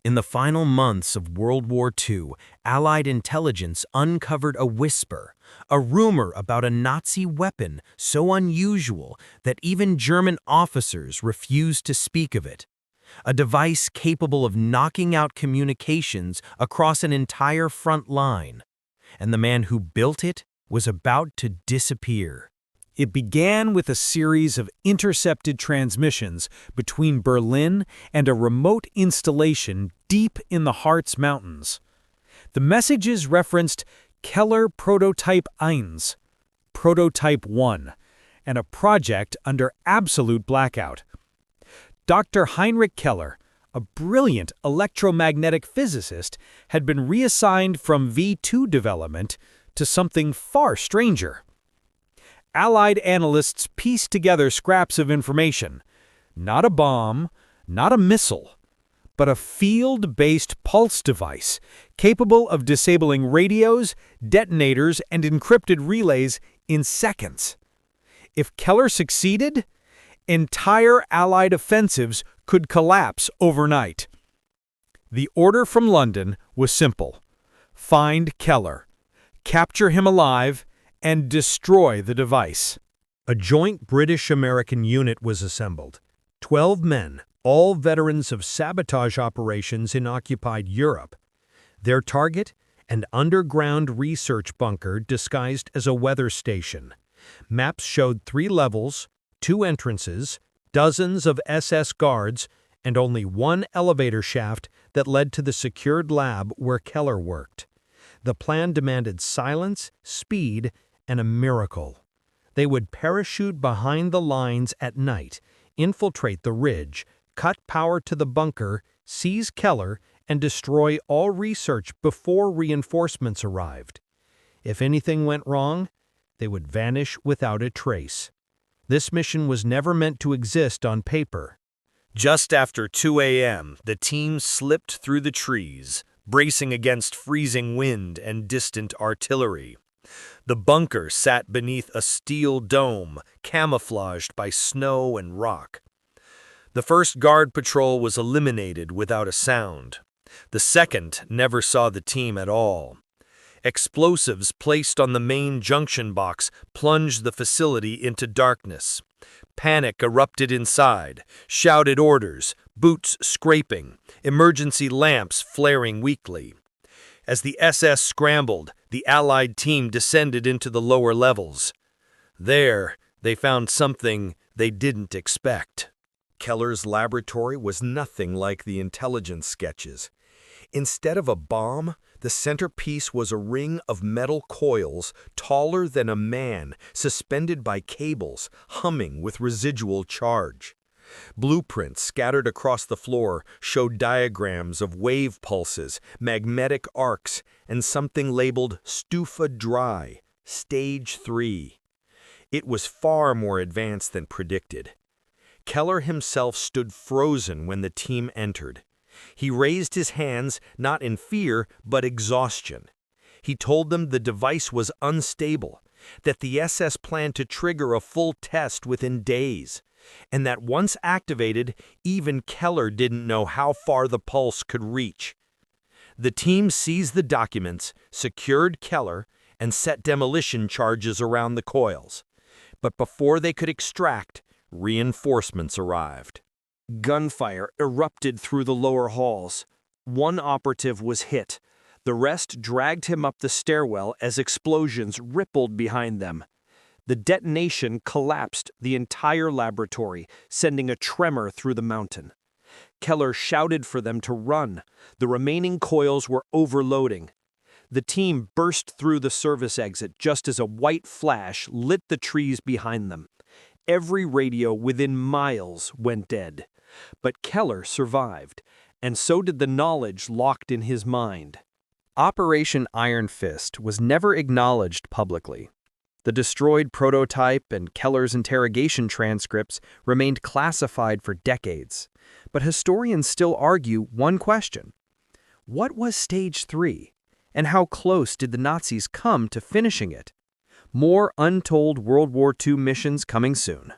In the final months of World War II, Allied intelligence uncovered a whisper, a rumor about a Nazi weapon so unusual that even German officers refused to speak of it. A device capable of knocking out communications across an entire front line. And the man who built it was about to disappear. It began with a series of intercepted transmissions between Berlin and a remote installation deep in the Harz Mountains. The messages referenced Keller Prototype 1, Prototype 1, and a project under absolute blackout. Dr. Heinrich Keller, a brilliant electromagnetic physicist, had been reassigned from V2 development to something far stranger. Allied analysts pieced together scraps of information. Not a bomb, not a missile, but a field-based pulse device capable of disabling radios, detonators, and encrypted relays in seconds. If Keller succeeded, entire Allied offensives could collapse overnight. The order from London was simple: find Keller, capture him alive, and destroy the device. A joint British-American unit was assembled. 12 men, all veterans of sabotage operations in occupied Europe. Their target? An underground research bunker disguised as a weather station. Maps showed 3 levels, 2 entrances, dozens of SS guards, and only one elevator shaft that led to the secured lab where Keller worked. The plan demanded silence, speed, and a miracle. They would parachute behind the lines at night, infiltrate the ridge, cut power to the bunker, seize Keller, and destroy all research before reinforcements arrived. If anything went wrong, they would vanish without a trace. This mission was never meant to exist on paper. Just after 2 a.m., the team slipped through the trees, bracing against freezing wind and distant artillery. The bunker sat beneath a steel dome, camouflaged by snow and rock. The first guard patrol was eliminated without a sound. The second never saw the team at all. Explosives placed on the main junction box plunged the facility into darkness. Panic erupted inside, shouted orders, boots scraping, emergency lamps flaring weakly. As the SS scrambled, the Allied team descended into the lower levels. There, they found something they didn't expect. Keller's laboratory was nothing like the intelligence sketches. Instead of a bomb, the centerpiece was a ring of metal coils taller than a man, suspended by cables, humming with residual charge. Blueprints scattered across the floor showed diagrams of wave pulses, magnetic arcs, and something labeled Stufa Dry, Stage 3. It was far more advanced than predicted. Keller himself stood frozen when the team entered. He raised his hands not in fear but exhaustion. He told them the device was unstable, that the SS planned to trigger a full test within days, and that once activated, even Keller didn't know how far the pulse could reach. The team seized the documents, secured Keller, and set demolition charges around the coils. But before they could extract, reinforcements arrived. Gunfire erupted through the lower halls. One operative was hit. The rest dragged him up the stairwell as explosions rippled behind them. The detonation collapsed the entire laboratory, sending a tremor through the mountain. Keller shouted for them to run. The remaining coils were overloading. The team burst through the service exit just as a white flash lit the trees behind them. Every radio within miles went dead. But Keller survived, and so did the knowledge locked in his mind. Operation Iron Fist was never acknowledged publicly. The destroyed prototype and Keller's interrogation transcripts remained classified for decades. But historians still argue one question. What was Stage 3? And how close did the Nazis come to finishing it? More untold World War II missions coming soon.